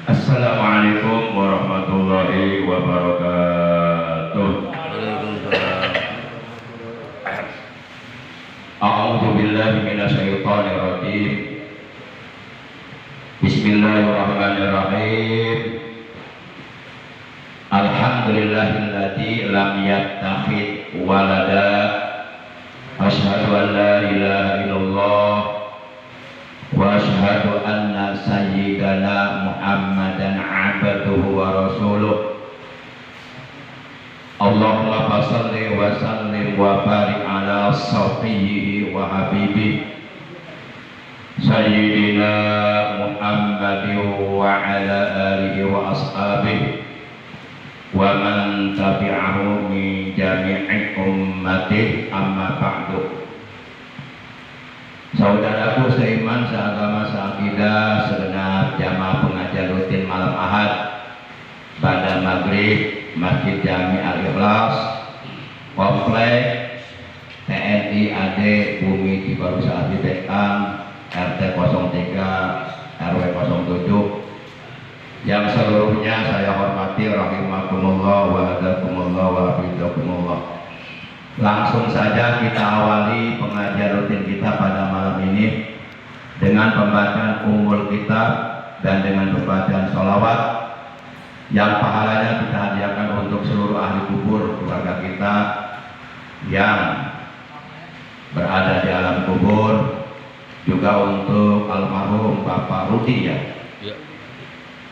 Assalamualaikum warahmatullahi wabarakatuh. Waalaikumsalam. A'udzu billahi minasyaitonir rajim. Bismillahirrahmanirrahim. Alhamdulillahilladzi lam yattakhidh walada. Asyhadu an la ilaha illallah wa asyhadu anna sayyidana Muhammadan abduhu wa rasuluh. Allahumma shalli wa sallim wa barik ala safiyhi wa habibi sayyidina Muhammadin wa ala alihi wa ashabihi wa man tabi'ahu min jami'i ummatihi, amma ba'du. Saudaraku seiman, seagama, seakidah, segenap jamaah pengajian rutin malam Ahad pada maghrib Masjid Jami Al-Ikhlas, Komplek TNI AD Bumi Cibarusah Bekang, RT 03 RW 07, yang seluruhnya saya hormati rahimakumullah wa hadakumullah wa hafizakumullah. Langsung saja kita awali pengajian rutin kita pada malam ini dengan pembacaan Ummul Kitab dan dengan pembacaan sholawat yang pahalanya kita hadiahkan untuk seluruh ahli kubur keluarga kita yang berada di alam kubur, juga untuk almarhum Bapak Rudi Ya.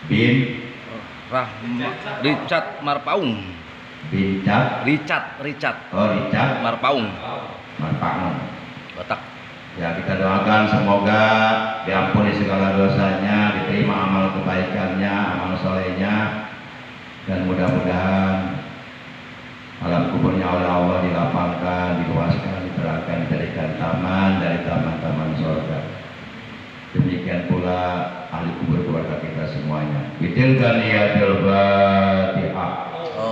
bin Richard Marpaung. Richard Marpaung. Batak. Ya, kita doakan semoga diampuni segala dosanya, diterima amal kebaikannya, amal solehnya, dan mudah-mudahan alam kuburnya oleh Allah dilapangkan, diluaskan, diterangkan, dijadikan taman dari taman-taman surga. Demikian pula ahli kubur keluarga kita semuanya. Bitilkan niyatil Fatihah.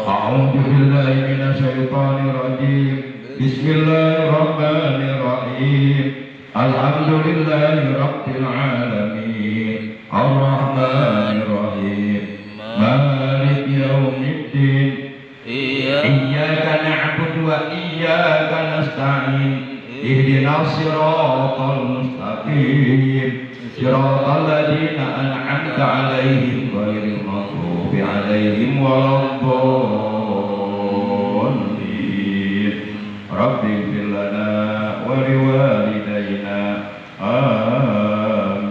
A'udzu billahi minasyaitonir rajim. Bismillahirrahmanirrahim. Alhamdulillahi rabbil alamin. Arrahmanir rahim. Maliki yaumiddin. Iyyaka na'budu wa iyyaka nasta'in. Ihdinas siratal mustaqim. Siratal ladzina an'amta 'alaihim ghairil maghdubi 'alaihim waladdallin. Rabbi ighfir lana wa liwalidayna. Amin.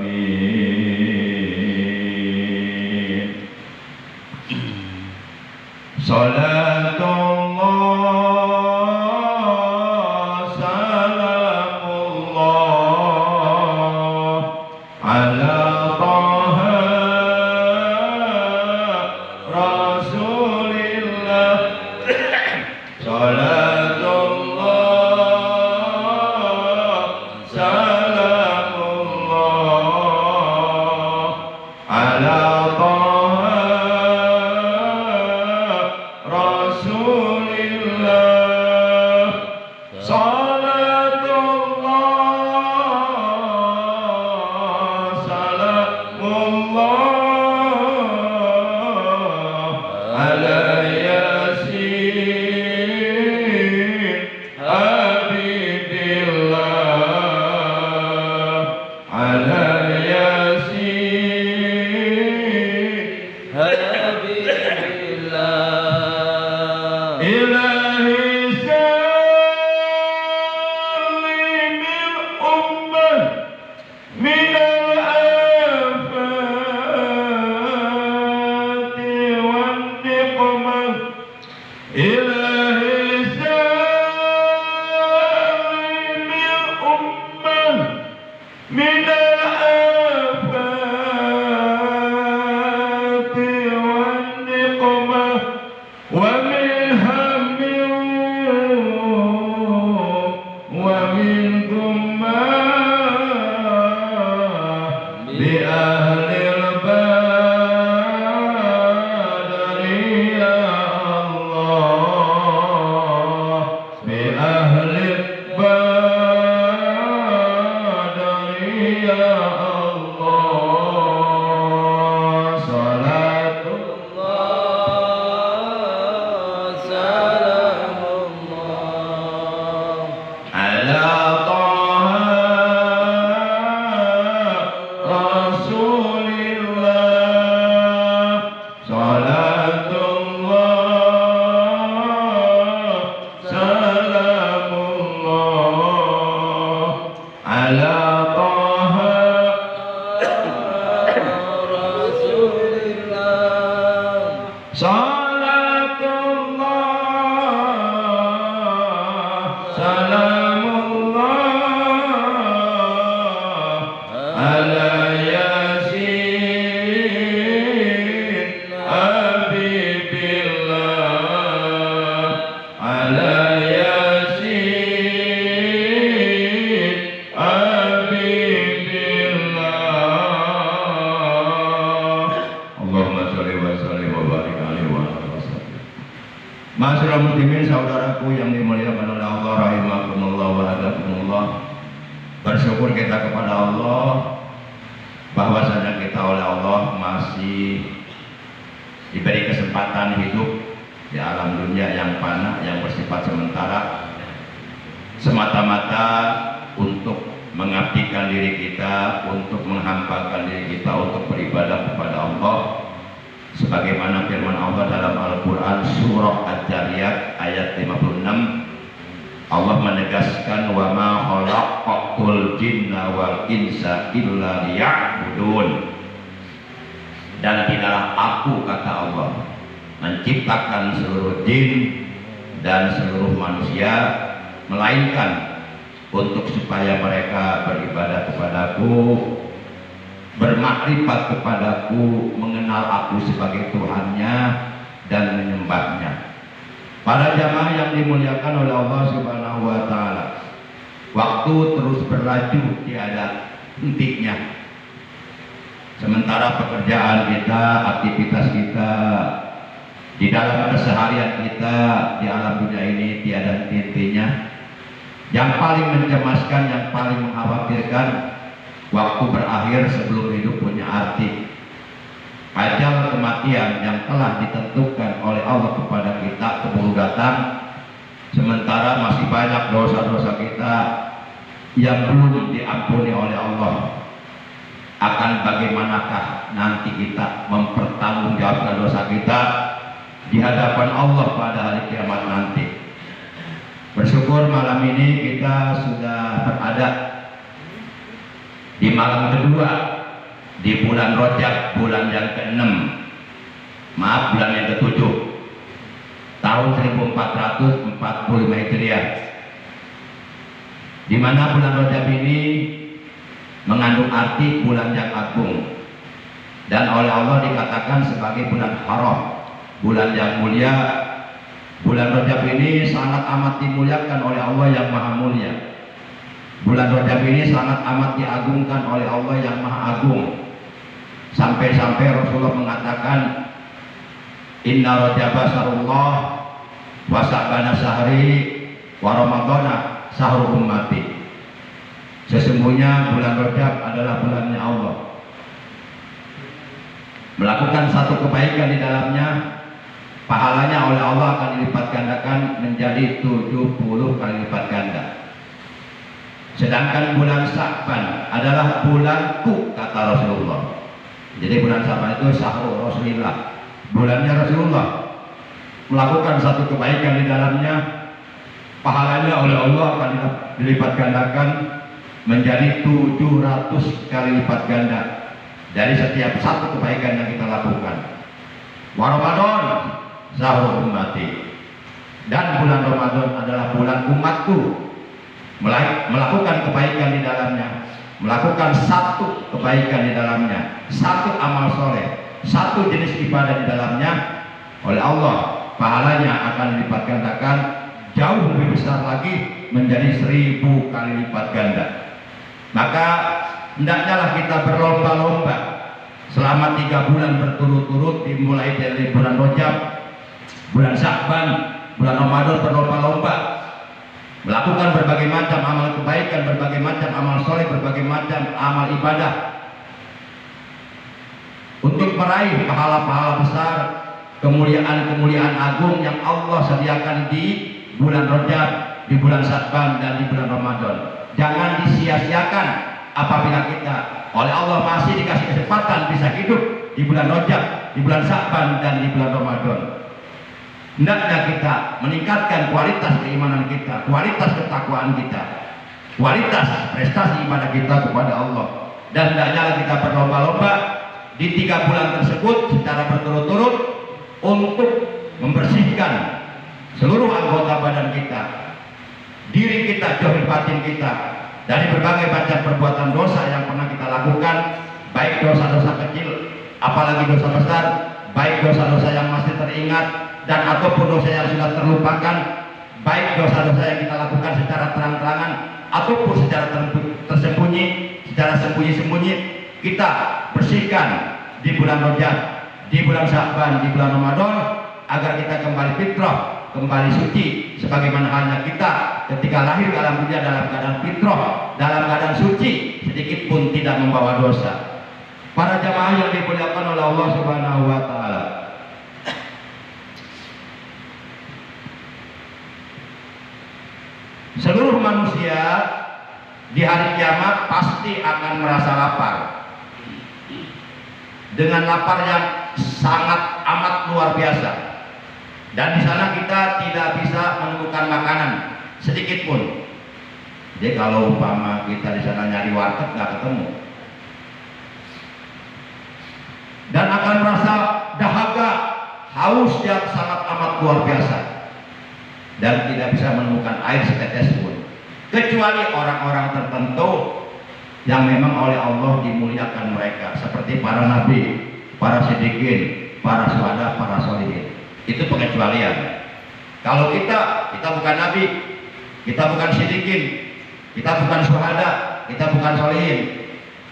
Salatullah salamullah ala Taha Rasulillah. Salatullah salamullah ala Taha Rasulillah. Salatullah salamullah ala Yasin Habibullah, ala Yasin Habibillah. Ilahi salimil ummah minal afati wan niqmah. Ilahi salimil ummah minal afati wan niqmah. ومن هم ومن غمة بأهل البدر يا الله، بأهل البدر يا الله. Masyaallah muslimin saudaraku yang dimuliakan oleh Allah rahimakumullah wa hadakumullah. Bersyukur kita kepada Allah bahwasanya kita oleh Allah masih diberi kesempatan hidup di alam dunia yang fana, yang bersifat sementara, semata-mata untuk mengabdikan diri kita, untuk menghampakan diri kita untuk beribadah kepada Allah. Sebagaimana firman Allah dalam Al-Quran surah Ad-Dariyat ayat 56, Allah menegaskan wa ma khalaqtul jinna wal insa illa liya'budun. Dan tidaklah aku, kata Allah, menciptakan seluruh jin dan seluruh manusia melainkan untuk supaya mereka beribadah kepadaku, bermakrifat kepadaku, mengenal aku sebagai Tuhannya dan menyembahnya. Para jamaah yang dimuliakan oleh Allah Subhanahu wa taala, waktu terus berlaju tiada hentinya. Sementara pekerjaan kita, aktivitas kita, di dalam keseharian kita di alam dunia ini tiada henti-hentinya. Yang paling mencemaskan, yang paling mengkhawatirkan, waktu berakhir sebelum hidup punya arti. Ajal kematian yang telah ditentukan oleh Allah kepada kita keburu datang, sementara masih banyak dosa-dosa kita yang belum diampuni oleh Allah. Akan bagaimanakah nanti kita mempertanggungjawabkan dosa kita di hadapan Allah pada hari kiamat nanti? Bersyukur malam ini kita sudah berada di malam kedua di bulan Rajab, bulan yang ke-6, bulan yang ke-7 tahun 1445 Hijriah, di mana bulan Rajab ini mengandung arti bulan yang agung dan oleh Allah dikatakan sebagai bulan haram, bulan yang mulia. Bulan Rajab ini sangat amat dimuliakan oleh Allah yang maha mulia. Bulan Rajab ini sangat amat diagungkan oleh Allah yang maha agung. Sampai-sampai Rasulullah mengatakan, Inna Rajaba sahrullah wa sa'bana sahri wa ramadana sahru ummati. Sesungguhnya bulan Rajab adalah bulannya Allah. Melakukan satu kebaikan di dalamnya, pahalanya oleh Allah akan dilipat gandakan menjadi 70 kali lipat ganda. Sedangkan bulan Sya'ban adalah bulanku, kata Rasulullah. Jadi bulan Sya'ban itu syahrul Rasulillah, bulannya Rasulullah. Melakukan satu kebaikan di dalamnya, pahalanya oleh Allah akan dilipat gandakan menjadi 700 kali lipat ganda dari setiap satu kebaikan yang kita lakukan. Wa Ramadan sahur ummati, dan bulan Ramadan adalah bulan umatku. Melakukan kebaikan di dalamnya, melakukan satu kebaikan di dalamnya, satu amal soleh, satu jenis ibadah di dalamnya, oleh Allah pahalanya akan dilipat gandakan jauh lebih besar lagi menjadi 1000 kali lipat ganda. Maka hendaknya lah kita berlomba-lomba selama 3 bulan berturut-turut, dimulai dari bulan Rajab, bulan Sya'ban, bulan Ramadan, berlomba-lomba melakukan berbagai macam amal kebaikan, berbagai macam amal soleh, berbagai macam amal ibadah untuk meraih pahala-pahala besar, kemuliaan-kemuliaan agung yang Allah sediakan di bulan Rajab, di bulan Sya'ban, dan di bulan Ramadan. Jangan disia-siakan apabila kita oleh Allah masih dikasih kesempatan bisa hidup di bulan Rajab, di bulan Sya'ban, dan di bulan Ramadan. Hendaknya kita meningkatkan kualitas keimanan kita, kualitas ketakwaan kita, kualitas prestasi ibadah kita kepada Allah. Dan hendaknya kita berlomba-lomba di 3 bulan tersebut secara berturut-turut untuk membersihkan seluruh anggota badan kita, diri kita, zahir batin kita, dari berbagai macam perbuatan dosa yang pernah kita lakukan, baik dosa-dosa kecil, apalagi dosa besar, baik dosa-dosa yang masih teringat dan ataupun dosa yang sudah terlupakan, baik dosa-dosa yang kita lakukan secara terang-terangan ataupun secara tersembunyi, secara sembunyi-sembunyi, kita bersihkan di bulan Rajab, di bulan Sya'ban, di bulan Ramadan, agar kita kembali fitrah, kembali suci, sebagaimana halnya kita ketika lahir ke alam dunia dalam keadaan fitrah, dalam keadaan suci, sedikit pun tidak membawa dosa. Para jamaah yang dimuliakan oleh Allah Subhanahu wa taala. Seluruh manusia di hari kiamat pasti akan merasa lapar. Dengan lapar yang sangat amat luar biasa. Dan di sana kita tidak bisa menemukan makanan sedikit pun. Jadi kalau umpama kita di sana nyari warteg nggak ketemu. Dan akan merasa dahaga, haus yang sangat amat luar biasa. Dan tidak bisa menemukan air setetes pun. Kecuali orang-orang tertentu yang memang oleh Allah dimuliakan mereka, seperti para nabi, para siddiqin, para syuhada, para sholihin. Itu pengecualian. Kalau kita bukan nabi, kita bukan siddiqin, kita bukan syuhada, kita bukan sholihin,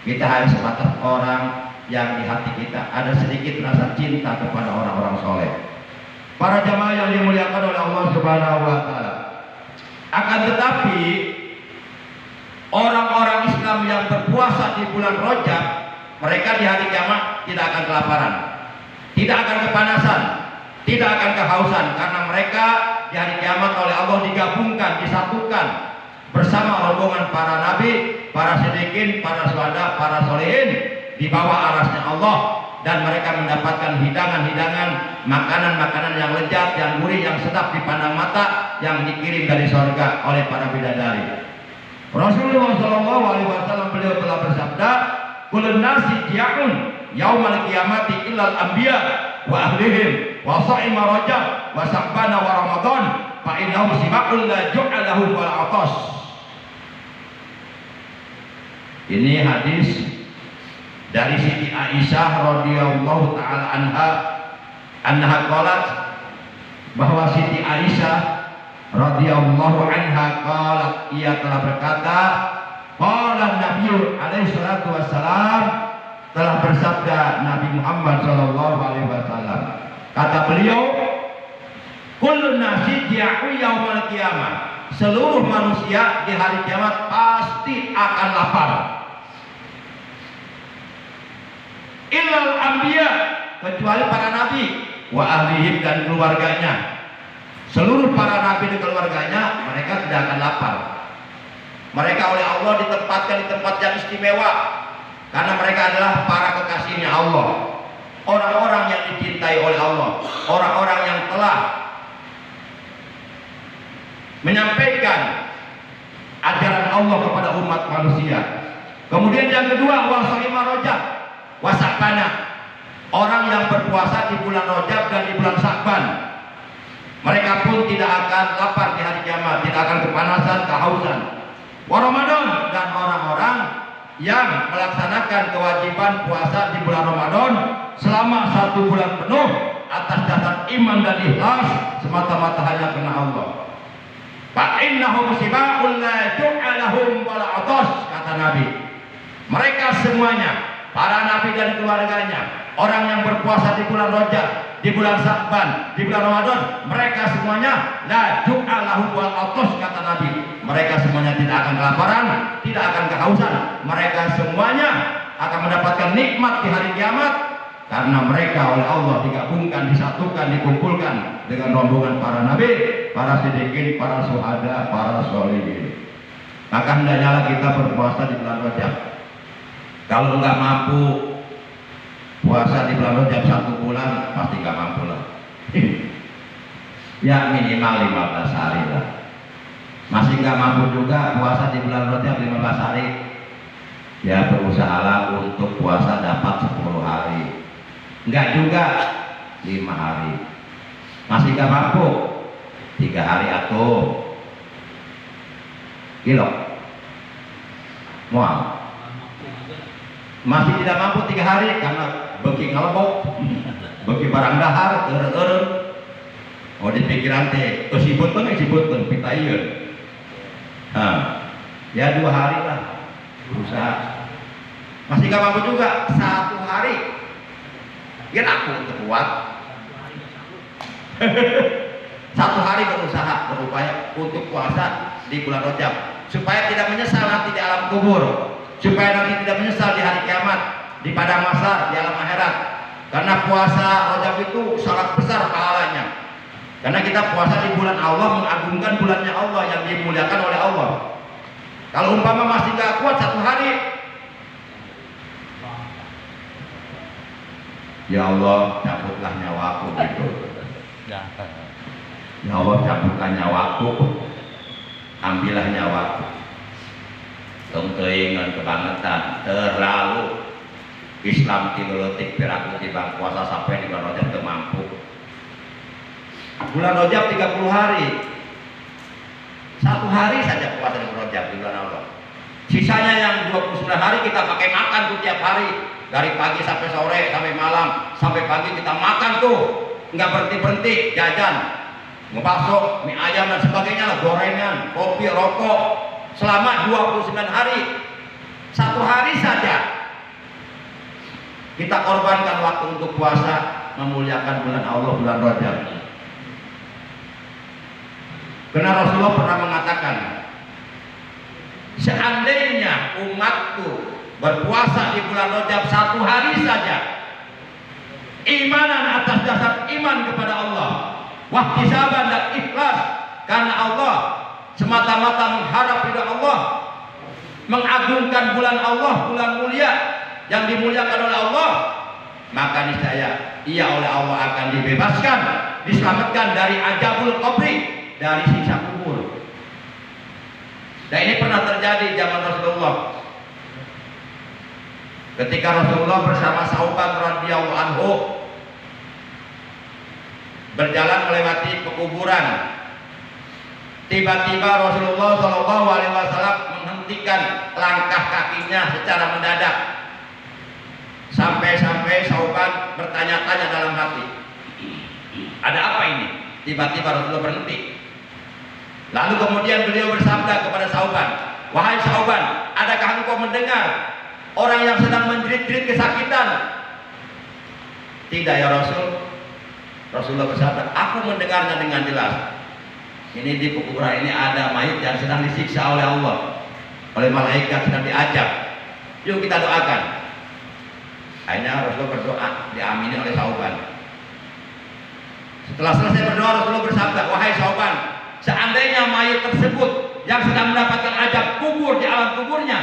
kita hanya sebatas orang yang di hati kita ada sedikit rasa cinta kepada orang-orang soleh. Para jamaah yang dimuliakan oleh Allah Subhanahu wa taala. Akan tetapi orang-orang Islam yang berpuasa di bulan Rajab, mereka di hari kiamat tidak akan kelaparan, tidak akan kepanasan, tidak akan kehausan, karena mereka di hari kiamat oleh Allah digabungkan, disatukan bersama rombongan para nabi, para siddiqin, para syuhada, para sholihin di bawah arasnya Allah, dan mereka mendapatkan hidangan-hidangan, makanan-makanan yang lezat, yang gurih, yang sedap dipandang mata, yang dikirim dari surga oleh para bidadari. Rasulullah SAW beliau telah bersabda, "Kullun nasi ji'un yaumal qiyamati illal anbiya wa ahlihim wa sha'ima rajab wa sa'bana wa ramadan fa innahum sima'ul la ju'a lahum wal 'atas." Ini hadis dari Siti Aisyah radhiyallahu taala anha qalat, bahwa Siti Aisyah radhiyallahu anha qalat, ia telah berkata, qala Nabi alaihi salatu wassalam, telah bersabda Nabi Muhammad sallallahu alaihi wasallam, kata beliau, kullu nasi ji'u yaumal qiyamah, seluruh manusia di hari kiamat pasti akan lapar. Illal anbiya, kecuali para nabi, wa ahlihim, dan keluarganya. Seluruh para nabi dan keluarganya, mereka tidak akan lapar. Mereka oleh Allah ditempatkan di tempat yang istimewa, karena mereka adalah para kekasihnya Allah, orang-orang yang dicintai oleh Allah, orang-orang yang telah menyampaikan ajaran Allah kepada umat manusia. Kemudian yang kedua, wasa'ima rajab wasakbana, orang yang berpuasa di bulan Rajab dan di bulan Sya'ban, mereka pun tidak akan lapar di hari kiamat, tidak akan kepanasan, kehausan. Wa Ramadan, dan orang-orang yang melaksanakan kewajiban puasa di bulan Ramadan selama 1 bulan penuh atas dasar iman dan ikhlas, semata-mata hanya karena Allah. Fa innahum siba'ul la ju'alahum wal 'atas, kata Nabi. Mereka semuanya, para nabi dan keluarganya, orang yang berpuasa di bulan Rajab, di bulan Sya'ban, di bulan Ramadan, mereka semuanya la ju'alahu wal 'atas, kata Nabi. Mereka semuanya tidak akan kelaparan, tidak akan kehausan. Mereka semuanya akan mendapatkan nikmat di hari kiamat, karena mereka oleh Allah digabungkan, disatukan, dikumpulkan dengan rombongan para nabi, para siddiqin, para syuhada, para sholihin. Maka hendaknya kita berpuasa di bulan Rajab. Kalau nggak mampu puasa di bulan Rajab 1 bulan, pasti nggak mampu lah. Ya minimal 15 hari lah. Masih nggak mampu juga puasa di bulan Rajab 15 hari, ya berusahalah untuk puasa dapat 10 hari. Nggak juga 5 hari. Masih nggak mampu 3 hari atau kilo mual. Masih tidak mampu 3 hari karena beki ngelebok, beki barang dahar, eren-eren. Oh di pikiran teh, sibut pita ieu. Ya 2 hari lah berusaha. Masih gak mampu juga 1 hari. Biar aku untuk kuat. Satu hari berusaha, berupaya untuk puasa di bulan Rajab supaya tidak menyesal nanti di alam kubur, supaya nanti tidak menyesal di hari kiamat, di padang mahsyar, di alam akhirat. Karena puasa Rajab itu sangat besar pahalanya. Karena kita puasa di bulan Allah, mengagungkan bulannya Allah yang dimuliakan oleh Allah. Kalau umpama masih nggak kuat satu hari, ya Allah cabutlah nyawaku gitu. Ya Allah cabutlah nyawaku, ambillah nyawaku. Tengkeingan kebangetan terlalu Islam tiletik piraku tibang puasa sampai di bulan Rajab teu mampu. Bulan Rajab 30 hari. Satu hari saja puasa di bulan Rajab di bulan Allah. Sisanya yang 29 hari kita pakai makan tuh tiap hari. Dari pagi sampai sore, sampai malam, sampai pagi kita makan tuh. Nggak berhenti-berhenti, jajan, ngebakso, mie ayam dan sebagainya lah, gorengan, kopi, rokok. Selama 29 hari. Satu hari saja kita korbankan waktu untuk puasa, memuliakan bulan Allah, bulan Rajab. Karena Rasulullah pernah mengatakan, seandainya umatku berpuasa di bulan Rajab satu hari saja, imanan atas dasar iman kepada Allah, wahtisaban dan ikhlas karena Allah, semata-mata mengharap ridha Allah, mengagungkan bulan Allah, bulan mulia yang dimuliakan oleh Allah, maka niscaya ia oleh Allah akan dibebaskan, diselamatkan dari azabul qabri, dari siksa kubur. Dan ini pernah terjadi zaman Rasulullah. Ketika Rasulullah bersama Sauban radhiyallahu anhu berjalan melewati pekuburan, tiba-tiba Rasulullah Shallallahu Alaihi Wasallam menghentikan langkah kakinya secara mendadak. Sampai-sampai Sauban bertanya-tanya dalam hati, ada apa ini? Tiba-tiba Rasulullah berhenti. Lalu kemudian beliau bersabda kepada Sauban, wahai Sauban, adakah engkau mendengar orang yang sedang menjerit-jerit kesakitan? Tidak ya Rasul. Rasulullah bersabda, aku mendengarnya dengan jelas. Ini di kuburan ini ada mayit yang sedang disiksa oleh Allah, oleh malaikat sedang diajak. Yuk kita doakan. Akhirnya Rasulullah berdoa, diamini oleh Sauban. Setelah selesai berdoa, Rasulullah bersabda, wahai Sauban, seandainya mayit tersebut yang sedang mendapatkan azab kubur di alam kuburnya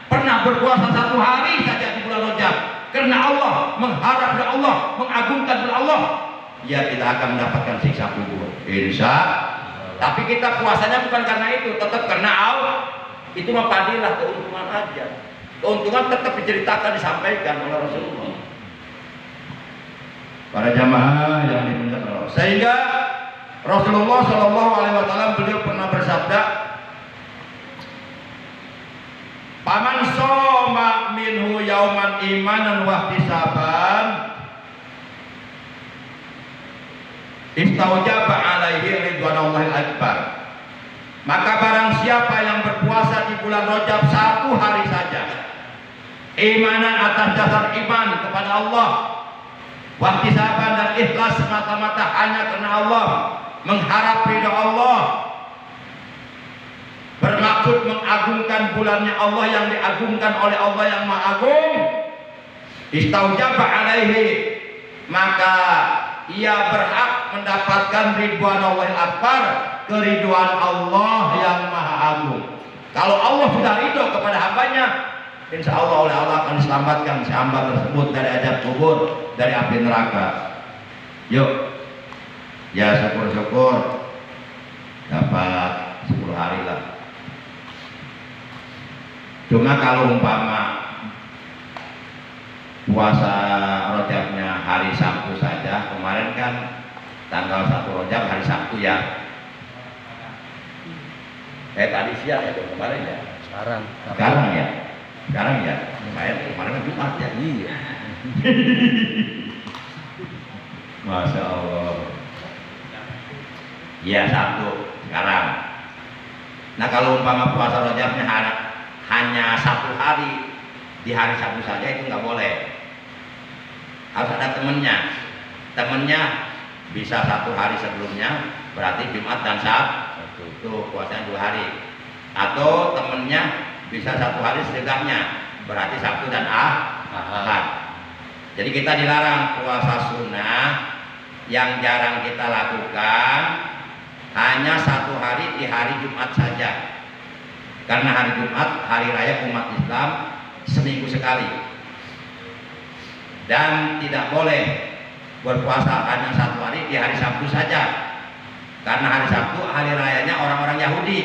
pernah berpuasa satu hari saja di bulan Rajab karena Allah, mengharap dari Allah, mengagungkan dari Allah, ia tidak akan mendapatkan siksa kubur. Insya. Tapi kita puasanya bukan karena itu, tetap karena Allah. Itu mah fadilah, keuntungan aja. Keuntungan tetap diceritakan, disampaikan oleh Rasulullah. Para jamaah yang dimuliakan Allah. Sehingga Rasulullah Shallallahu Alaihi Wasallam beliau pernah bersabda, paman soma minhu yauman imanan wahtisaban istaujaba alaihi ridwanullahil akbar. Maka barang siapa yang berpuasa di bulan Rajab satu hari saja, imanan atas dasar iman kepada Allah, wahtisaban dan ikhlas semata-mata hanya karena Allah, mengharap ridha Allah, bermaksud mengagungkan bulannya Allah yang diagungkan oleh Allah yang Maha Agung, istaujaba alaihi, maka ia berhak mendapatkan ridwanullahil akbar, keriduan Allah yang Maha Agung. Kalau Allah sudah ridho kepada hambanya, insya Allah oleh Allah akan diselamatkan si hamba tersebut dari azab kubur, dari api neraka. Yuk, ya syukur-syukur dapat 10 hari lah. Cuma kalau umpama puasa Rajabnya hari Sabtu saja, kemarin kan tanggal 1 Rajab hari Sabtu ya. Tadi siang ya, kemarin ya. Sekarang ya. Kemarin kan Jumat ya. Iya. Masya Allah. Iya Sabtu sekarang. Nah kalau umpama puasa Rajabnya hanya satu hari, di hari Sabtu saja itu nggak boleh. Harus ada temennya bisa 1 hari sebelumnya, berarti Jumat dan Sabtu itu puasanya 2 hari. Atau temennya bisa 1 hari setidaknya, berarti Sabtu dan Ahad. Jadi kita dilarang puasa sunnah yang jarang kita lakukan hanya 1 hari di hari Jumat saja. Karena hari Jumat hari raya umat Islam seminggu sekali. Dan tidak boleh berpuasa hanya 1 hari di hari Sabtu saja. Karena hari Sabtu hari rayanya orang-orang Yahudi.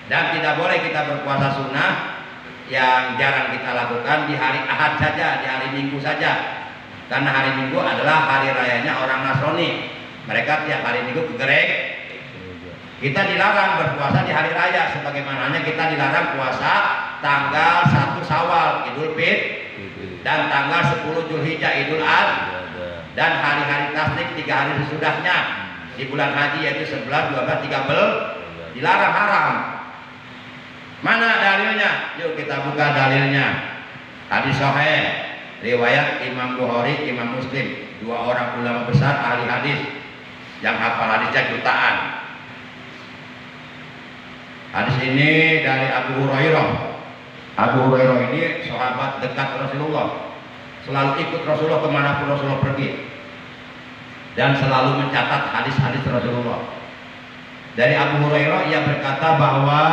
Dan tidak boleh kita berpuasa sunnah yang jarang kita lakukan di hari Ahad saja, di hari Minggu saja. Karena hari Minggu adalah hari rayanya orang Nasrani. Mereka tiap hari Minggu ke gereja. Kita dilarang berpuasa di hari raya, sebagaimananya kita dilarang puasa tanggal 1 Syawal Idul Fitri dan tanggal 10 Zulhijjah Idul Adha dan hari-hari tasrik 3 hari sesudahnya di bulan haji yaitu 11, 12, 13 dilarang, haram. Mana dalilnya? Yuk kita buka dalilnya. Hadis sahih riwayat Imam Bukhari, Imam Muslim, 2 orang ulama besar ahli hadis yang hafal hadisnya jutaan. Hadis ini dari Abu Hurairah. Abu Hurairah ini sahabat dekat Rasulullah, selalu ikut Rasulullah kemanapun Rasulullah pergi, dan selalu mencatat hadis-hadis Rasulullah. Dari Abu Hurairah ia berkata bahwa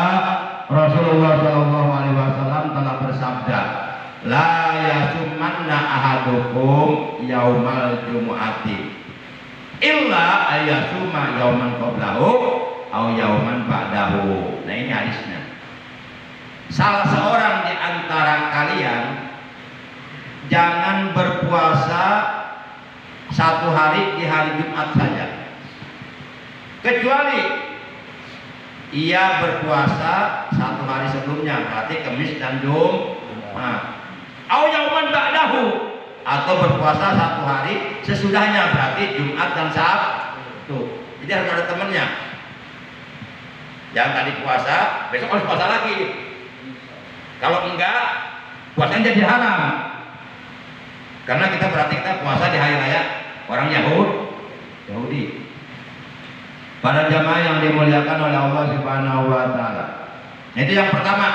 Rasulullah SAW telah bersabda, la yasumanna ahadukum yaumal jumu'ati illa ayasuma yauman qablahu au yauman ba'dahu. Nah ini hadisnya. Salah seorang di antara kalian jangan berpuasa 1 hari di hari Jumat saja, kecuali ia berpuasa 1 hari sebelumnya, berarti Kamis dan Jumat. Au yauman ba'dahu, atau berpuasa 1 hari sesudahnya, berarti Jumat dan Sabtu. Jadi harus ada temannya. Jangan tadi puasa, besok harus puasa lagi. Kalau enggak, puasanya jadi haram. Karena kita berarti kita puasa di hari raya orang Yahudi. Para jamaah yang dimuliakan oleh Allah Subhanahu wa taala. Itu yang pertama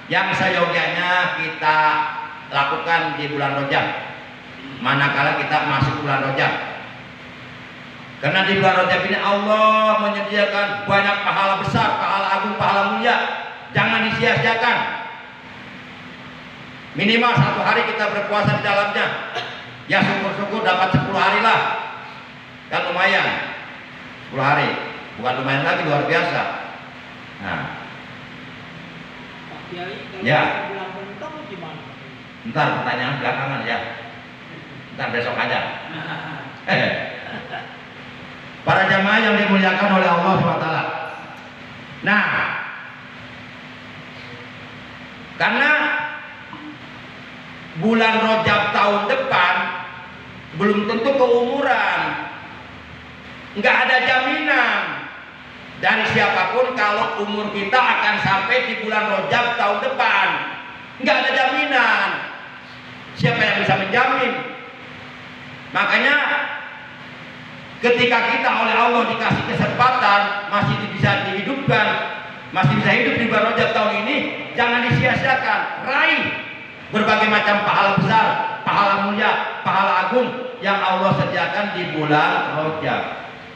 yang seyogianya kita lakukan di bulan Rajab. Manakala kita masuk bulan Rajab. Karena di bulan Rajab ini Allah menyediakan banyak pahala besar, pahala agung, pahala mulia. Jangan disia-siakan. Minimal 1 hari kita berpuasa di dalamnya. Ya syukur-syukur dapat 10 hari lah. Kan lumayan. 10 hari. Bukan lumayan lagi, luar biasa. Nah. Ya. Ntar pertanyaan belakangan ya. Ntar besok aja. Para jamaah yang dimuliakan oleh Allah SWT. Nah, karena bulan Rajab tahun depan belum tentu keumuran, nggak ada jaminan dari siapapun kalau umur kita akan sampai di bulan Rajab tahun depan. Nggak ada jaminan. Siapa yang bisa menjamin? Makanya ketika kita oleh Allah dikasih kesempatan masih bisa dihidupkan, masih bisa hidup di bulan Rajab tahun ini, jangan disia-siakan. Raih berbagai macam pahala besar, pahala mulia, pahala agung yang Allah sediakan di bulan Rajab.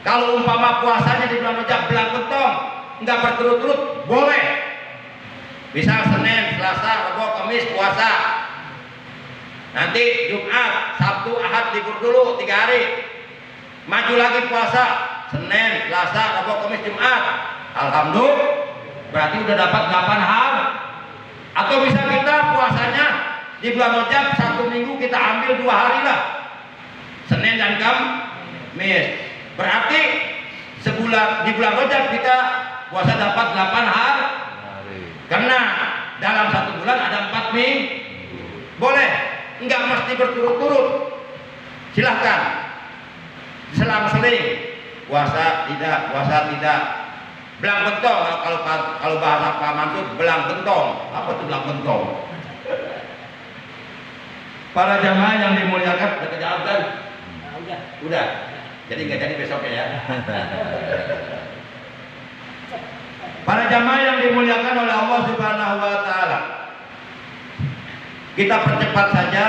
Kalau umpama puasanya di bulan Rajab belang betong, nggak berturut-turut, boleh. Bisa Senin, Selasa, Rabu, Kamis puasa. Nanti Jumat, Sabtu, Ahad libur dulu 3 hari. Maju lagi puasa Senin, Selasa, Rabu, Kamis, Jumat. Alhamdulillah, berarti udah dapat 8 hari. Atau bisa kita puasanya di bulan Rajab 1 minggu kita ambil 2 hari lah, Senin dan Kamis. Berarti sebulan di bulan Rajab kita puasa dapat 8 hari. Karena dalam 1 bulan ada 4 minggu. Boleh, enggak mesti berturut-turut. Silahkan. Selang-seling. Puasa tidak, belang bentong. Kalau bahasa Pak Mansur, belang bentong. Apa itu belang bentong? Para jamaah yang dimuliakan, udah kejawab kan? Udah. Jadi nggak jadi besok ya. Para jamaah yang dimuliakan oleh Allah Subhanahu wa taala. Kita percepat saja.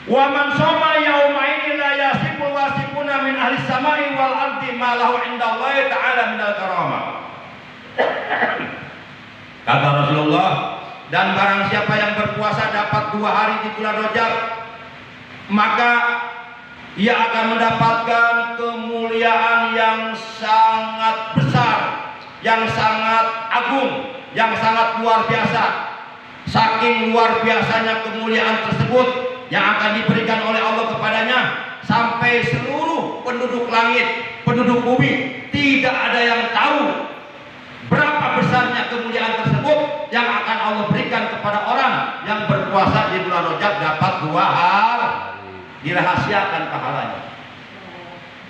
Wa man shoma yaumaini la yasiful wasifuna min ahli samai wal ardi ma lahu indallahi ta'ala minal karamah. Kata Rasulullah, dan barang siapa yang berpuasa dapat 2 hari di bulan Rajab, maka ia akan mendapatkan kemuliaan yang sangat besar, yang sangat agung, yang sangat luar biasa. Saking luar biasanya kemuliaan tersebut yang akan diberikan oleh Allah kepadanya, sampai seluruh penduduk langit, penduduk bumi tidak ada yang tahu berapa besarnya kemuliaan tersebut yang akan Allah berikan kepada orang yang berpuasa di bulan Rajab dapat 2 hari, dirahasiakan pahalanya.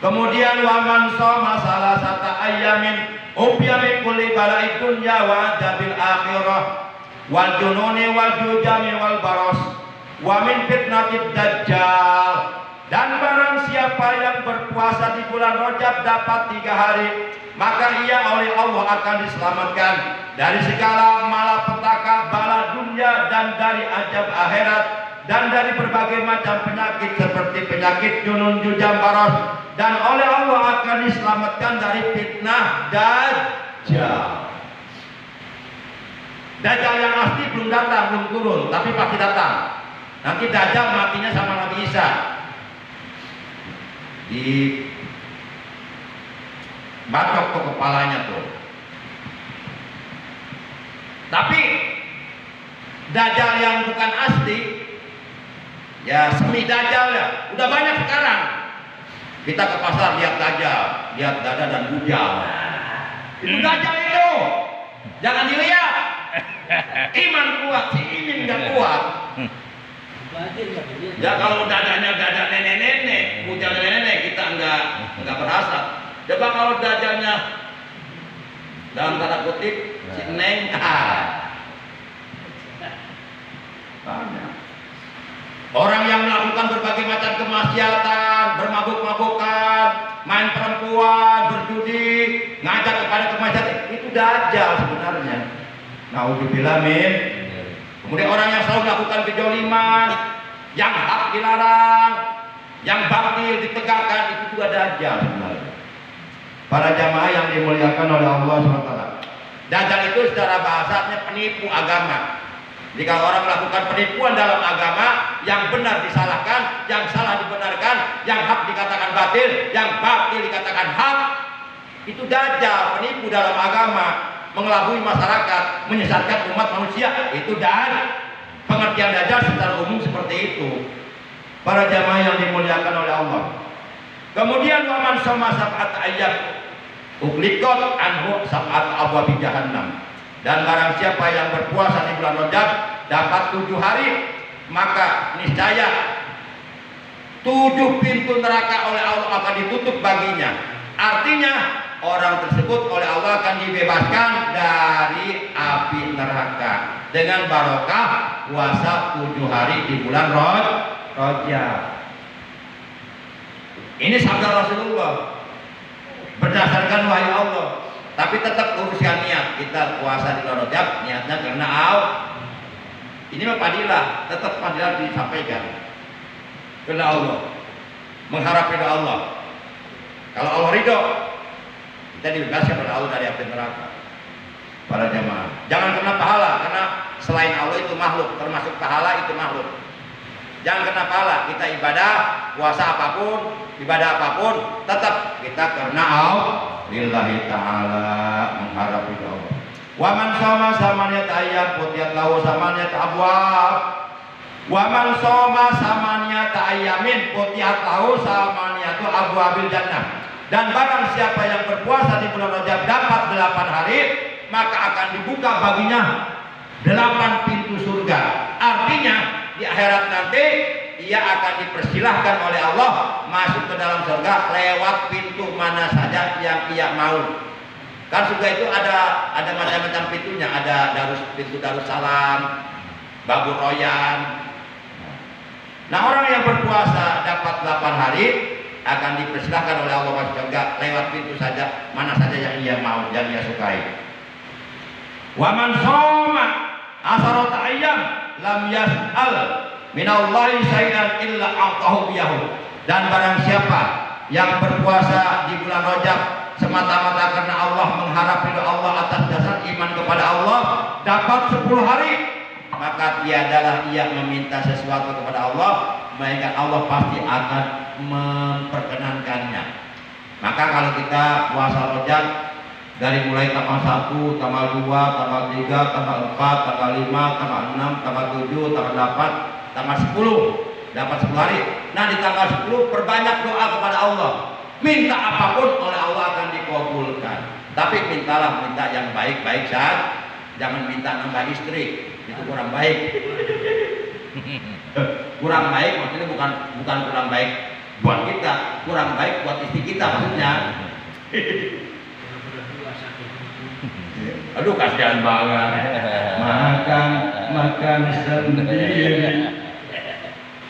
Kemudian waman shoma salasata ayyamin ubiya min kulli bala'i dunya wa adabil akhirah wal jununi wal jujami wal baros wa min fitnatid dajjal. Dan barang siapa yang berpuasa di bulan Rajab dapat 3 hari, maka ia oleh Allah akan diselamatkan dari segala malapetaka bala dunia dan dari azab akhirat, dan dari berbagai macam penyakit seperti penyakit junun jujam baros, dan oleh Allah akan diselamatkan dari fitnah dajjal. Dajjal yang asli belum datang, belum turun, tapi pasti datang. Nanti Dajjal matinya sama Nabi Isa di bacok ke kepalanya tuh. Tapi Dajjal yang bukan asli, ya semi Dajjal ya, udah banyak sekarang. Kita ke pasar lihat Dajjal, lihat dada dan bujal. Itu Dajjal itu, jangan dilihat. Iman kuat, si imin nggak kuat. Ya kalau dadanya dada nenek-nenek, bujal nenek-nenek, kita nggak berasa. Coba kalau dadanya dalam tanda kutip si neng, banyak. Orang yang melakukan berbagai macam kemaksiatan, bermabuk-mabukan, main perempuan, berjudi, ngajak kepada kemaksiatan, itu dajjal sebenarnya. Naudzubillah min. Kemudian orang yang selalu melakukan kejoliman, yang hak dilarang, yang batil ditegakkan, itu juga dajjal sebenarnya. Para jamaah yang dimuliakan oleh Allah SWT, dajjal itu secara bahasanya penipu agama. Jika orang melakukan penipuan dalam agama, yang benar disalahkan, yang salah dibenarkan, yang hak dikatakan batil, yang batil dikatakan hak, itu dajjal, penipu dalam agama, mengelabui masyarakat, menyesatkan umat manusia. Itu dan pengertian dajjal secara umum seperti itu. Para jamaah yang dimuliakan oleh Allah. Kemudian waman shoma sab'at ayyam ughliqat anhu sab'at abwabi jahannam. Dan barang siapa yang berpuasa di bulan Rajab dapat 7 hari, maka niscaya 7 pintu neraka oleh Allah akan ditutup baginya. Artinya orang tersebut oleh Allah akan dibebaskan dari api neraka dengan barokah puasa 7 hari di bulan Rajab. Ini sabda Rasulullah berdasarkan wahyu Allah. Tapi tetap uruskan niat. Kita puasa di bulan Rajab niatnya karena Allah. Ini mah fadilah, tetap fadilah disampaikan karena Allah, mengharap ridha Allah. Kalau Allah ridho, kita dibebaskan oleh Allah dari api neraka. Para jamaah, jangan kena pahala, karena selain Allah itu makhluk, termasuk pahala itu makhluk. Jangan kena pahala, kita ibadah, puasa apapun, ibadah apapun, tetap kita karena Allah, lillahi ta'ala, mengharap ridha Allah. Wa man shoma samaniyat ayyam futiyat lahu samaniyat abwab. Wa man shoma samaniyat ayyamin futiyat lahu samaniyat abwabil jannah. Dan barang siapa yang berpuasa di bulan Rajab dapat 8 hari, maka akan dibuka baginya 8 pintu surga. Artinya di akhirat nanti ia akan dipersilahkan oleh Allah masuk ke dalam surga lewat pintu mana saja yang ia mau. Kan surga itu ada macam-macam pintunya, ada pintu Darussalam, Babur Royan. Nah, orang yang berpuasa dapat 8 hari, akan dipersilahkan oleh Allah masuk surga lewat pintu saja, mana saja yang ia mau, yang ia sukai. Wa man shoma asharata ayyam lam yas'al minallahi syai'an illa a'tahu biyahu. Dan barang siapa yang berpuasa di bulan Rajab semata-mata karena Allah, mengharap ridho Allah atas dasar iman kepada Allah, dapat 10 hari, maka tiadalah ia meminta sesuatu kepada Allah melainkan Allah pasti akan memperkenankannya. Maka kalau kita puasa Rajab dari mulai tanggal 1, tanggal 2, tanggal 3, tanggal 4, tanggal 5, tanggal 6, tanggal 7, tanggal 8, tanggal 10, dapat 10 hari. Nah, di tanggal 10 perbanyak doa kepada Allah. Minta apapun oleh Allah akan dikabulkan. Tapi minta yang baik-baik saja. Jangan minta nambah istri, itu kurang baik. Kurang baik maksudnya bukan kurang baik buat kita, kurang baik buat istri kita maksudnya. Aduh, kasihan banget. Makan sendiri,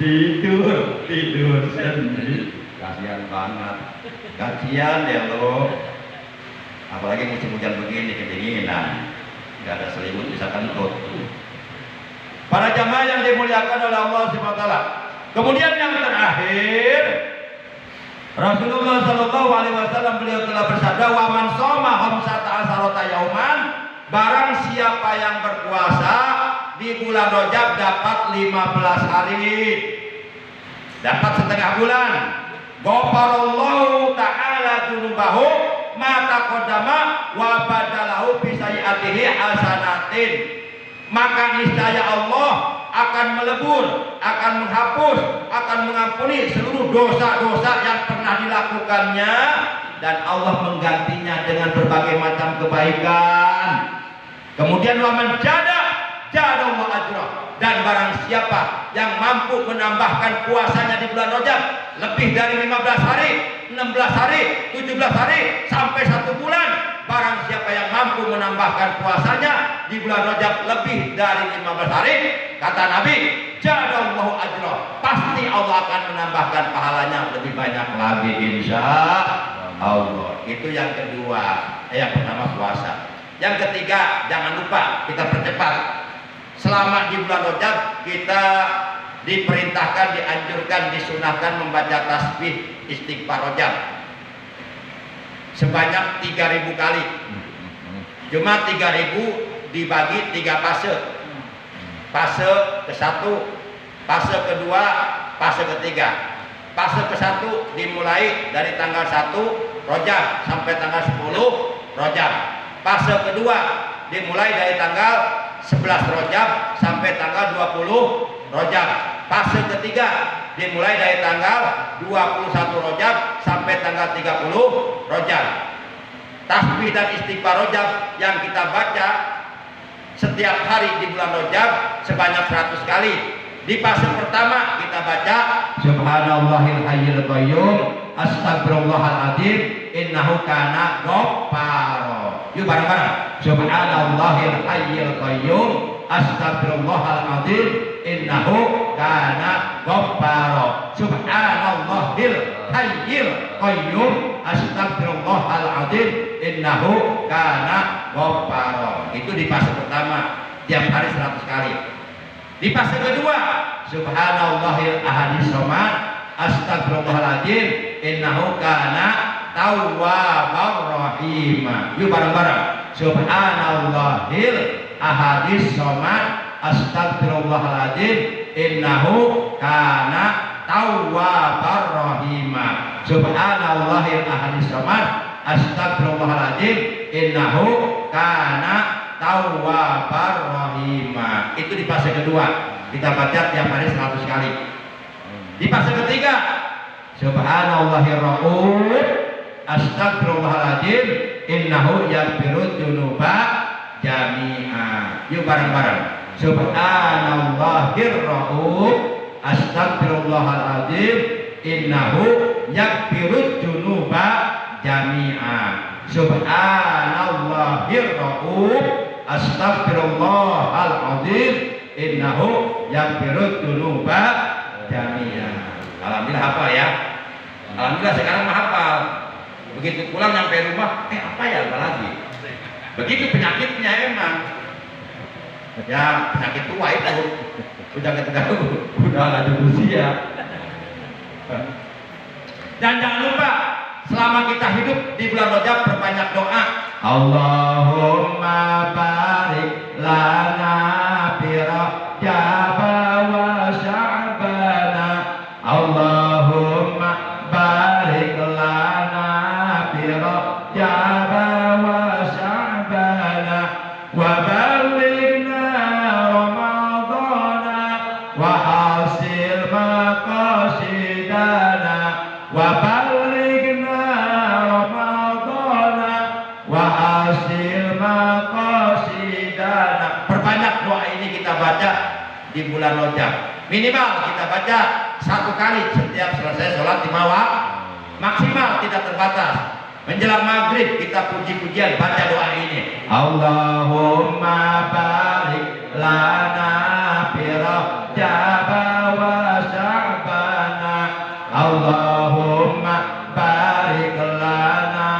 tidur sendiri. Kasihan banget. Kasihan ya lo. Apalagi musim hujan begini, kedinginan. Gak ada selimut bisa kentut. Para jamaah yang dimuliakan oleh Allah Subhanahu wa taala. Kemudian yang terakhir, Rasulullah sallallahu alaihi wasallam beliau telah bersabda, "Wa man shoma khamsata asharata yauman." Barang siapa yang berpuasa di bulan Rajab dapat 15 hari. Dapat setengah bulan. Ghafarallahu ta'ala dzunubahu ma taqaddama wa badalahu bi sayyi'atihi hasanatin. Maka niscaya Allah akan melebur, akan menghapus, akan mengampuni seluruh dosa-dosa yang pernah dilakukannya, dan Allah menggantinya dengan berbagai macam kebaikan. Kemudian waman jadallahu ajrah. Dan barang siapa yang mampu menambahkan puasanya di bulan Rajab lebih dari 15 hari, 16 hari, 17 hari, sampai 1 bulan, barang siapa yang mampu menambahkan puasanya di bulan Rajab lebih dari 15 hari, kata Nabi, jadallahu ajrah, pasti Allah akan menambahkan pahalanya lebih banyak lagi, insya Allah. Itu yang kedua. Yang pertama puasa. Yang ketiga, jangan lupa kita percepat. Selama di bulan Rajab kita diperintahkan, dianjurkan, disunahkan membaca tasbih istighfar Rajab sebanyak 3.000 kali. Cuma 3.000 dibagi 3 fase. Fase ke-1, fase kedua, fase ketiga. Fase ke-1 dimulai dari tanggal 1 Rajab sampai tanggal 10 Rajab. Fase kedua dimulai dari tanggal 11 Rajab sampai tanggal 20 Rajab. Fase ketiga dimulai dari tanggal 21 Rajab sampai tanggal 30 Rajab. Tasbih dan istighfar Rajab yang kita baca setiap hari di bulan Rajab sebanyak 100 kali. Di fase pertama kita baca Subhanallahil hayyil qayyum, astagfirullahal adzim, innahu kana ghaffara. Yuk bareng-bareng. Subhanallahil hayyil qayyum, astagfirullahal adzim, innahu kana ghaffara. Subhanallahil hayyil qayyum, astagfirullahal adzim, innahu kana ghaffara. Itu di fase pertama, tiap hari 100 kali. Di fase kedua, Subhanallahil ahadis somad, astagfirullahaladzim, innahu kana tawwabar rahim. Yuk bareng-bareng. Subhanallahil ahadis somad, astagfirullahaladzim, innahu kana tawwabar rahim. Subhanallahil ahadis somad, astagfirullahaladzim, innahu kana tawwabar rahim. Itu di fase kedua. Kita baca tiap hari 100 kali. Di fase ketiga, Subhanallahir rauf, astagfirullahaladzim, innahu yaghfirudz dzunuba jami'a. Yuk bareng-bareng. Subhanallahir rauf, astagfirullahaladzim, innahu yaghfirudz dzunuba jami'a. Subhanallahir rauf, astagfirullahaladzim, innahu yaghfirudz dzunuba jami'a. Alhamdulillah, hafal ya. Alhamdulillah sekarang mah hafal. Begitu pulang nyampe rumah, apa ya apa lagi? Begitu penyakitnya emang. Ya penyakit tua itu. Udah ketika udah lanjut usia. Dan jangan lupa selama kita hidup di bulan Rajab perbanyak doa. Allahumma barik lana fi Rajab wa Sya'bana. Allahumma barik lana fi Rajab wa Sya'bana wa balighna Ramadana wa hasil maqasidana wa balighna Ramadana wa hasil maqasidana. Perbanyak doa ini kita baca di bulan Rajab. Minimal kita baca 1 kali setiap selesai sholat 5 waktu. Maksimal tidak terbatas. Menjelang maghrib kita puji-pujian baca doa ini. Allahumma barik lana fi Rajab wa Sya'bana. Allahumma barik lana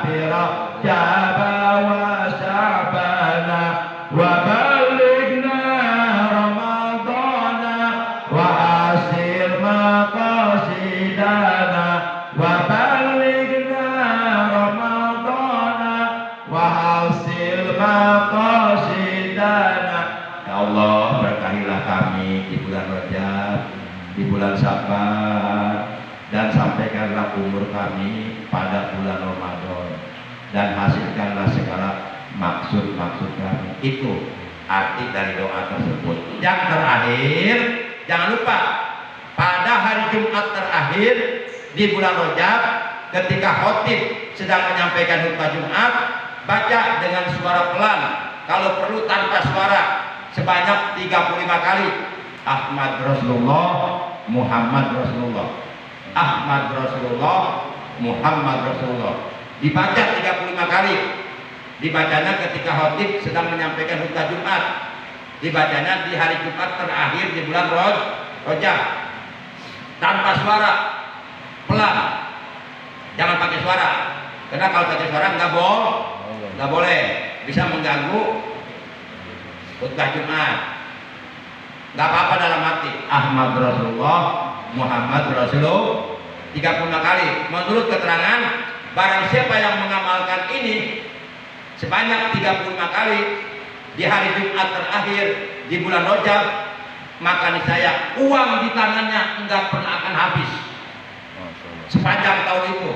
fi Rajab wa Sya'bana wa balighna Ramadana wa hasil maqasidana wa balighna Ramadana wa hasil maqasidana. Ya Allah, berkahilah kami di bulan Rajab, di bulan Sabar, dan sampaikanlah umur kami pada bulan Ramadan, dan hasilkanlah segala maksud-maksud kami. Itu arti dari doa tersebut. Yang terakhir, jangan lupa pada hari Jumat terakhir di bulan Rajab, ketika khotib sedang menyampaikan khutbah Jumat, baca dengan suara pelan, kalau perlu tanpa suara, sebanyak 35 kali. Ahmad Rasulullah, Muhammad Rasulullah, Ahmad Rasulullah, Muhammad Rasulullah. Dibaca 35 kali. Dibacanya ketika khotib sedang menyampaikan khutbah Jumat. Dibacanya di hari Jumat terakhir di bulan Rajab. Tanpa suara, pelan. Jangan pakai suara. Karena kalau pakai suara nggak boleh, bisa mengganggu khutbah Jumat. Nggak apa-apa dalam hati. Ahmad Rasulullah, Muhammad Rasulullah 35 kali. Menurut keterangan, barang siapa yang mengamalkan ini sebanyak 35 kali di hari Jumat terakhir di bulan Rajab, maka niscaya uang di tangannya enggak pernah akan habis sepanjang tahun itu.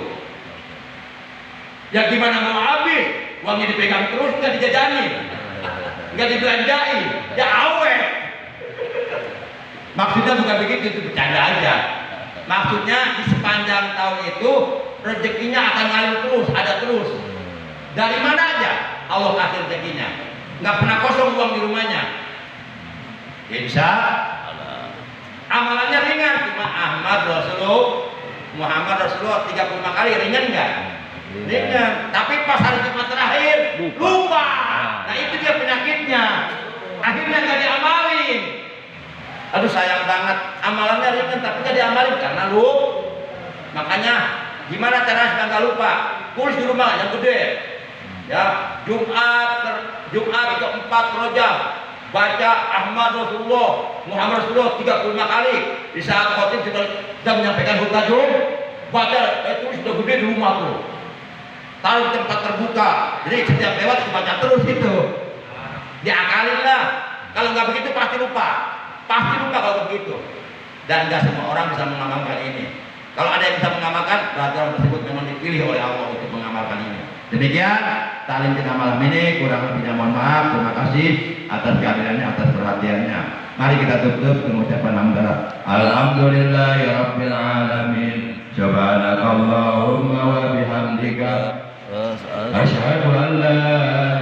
Ya gimana mau habis? Uangnya dipegang terus, nggak dijajani, nggak dibelanjain, ya awet. Maksudnya bukan begitu, itu bercanda aja. Maksudnya di sepanjang tahun itu rezekinya akan ngalir terus, ada terus. Dari mana aja Allah kasih rezekinya, nggak pernah kosong uang di rumahnya. Insya Allah. Amalannya ringan, cuma Ahmad Rasulullah, Muhammad Rasulullah 35 kali, ringan nggak? Ringan. Tapi pas hari Jumat terakhir lupa. Nah itu dia penyakitnya. Akhirnya nggak diamalin. Aduh sayang banget, amalannya ringan tapi nggak diamalin karena lupa. Makanya gimana caranya supaya nggak lupa? Tulis di rumah yang gede. Ya, Jumat itu 4 Rajab. Baca Ahmad Rasulullah, Muhammad Rasulullah 35 kali. Di saat khotib sudah menyampaikan khutbah Jumat, baca itu sudah gede di rumah tuh. Taruh di tempat terbuka. Jadi setiap lewat baca terus itu. Diakalin lah. Kalau nggak begitu pasti lupa. Pasti lupa kalau begitu. Dan nggak semua orang bisa mengamalkan ini. Kalau ada yang bisa mengamalkan, berarti orang tersebut memang dipilih oleh Allah untuk mengamalkan ini. Demikian taklim kita malam ini, kurang lebihnya mohon maaf. Terima kasih atas kehadirannya, atas perhatiannya. Mari kita tutup dengan ucapan hamdalah. Alhamdulillahirabbil alamin. Subhanakallahumma wa bihamdika asyhadu an la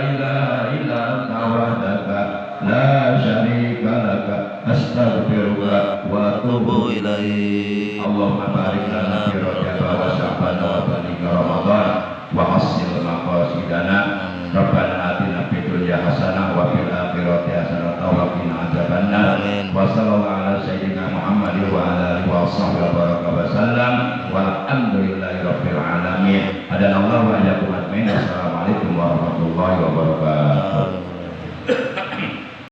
ilaha illa anta wahdaka la syarika laka astaghfiruka wa atubu ilaik. Allahumma barik lana fi Rajab wa Sya'ban wa baligh Ramadan wa hasil maqasidana. Rabbana atina fid dunya hasanah wa fil akhirati hasanah wa qina adzabannar. Wa sallallahu ala sayyidina Muhammad wa ala alihi wa sahbihi wa baraka wa sallam. Walhamdulillah. rabbil alamin. Hadanallahu wa iyyakum ajmain. Assalamualaikum warahmatullahi wabarakatuh.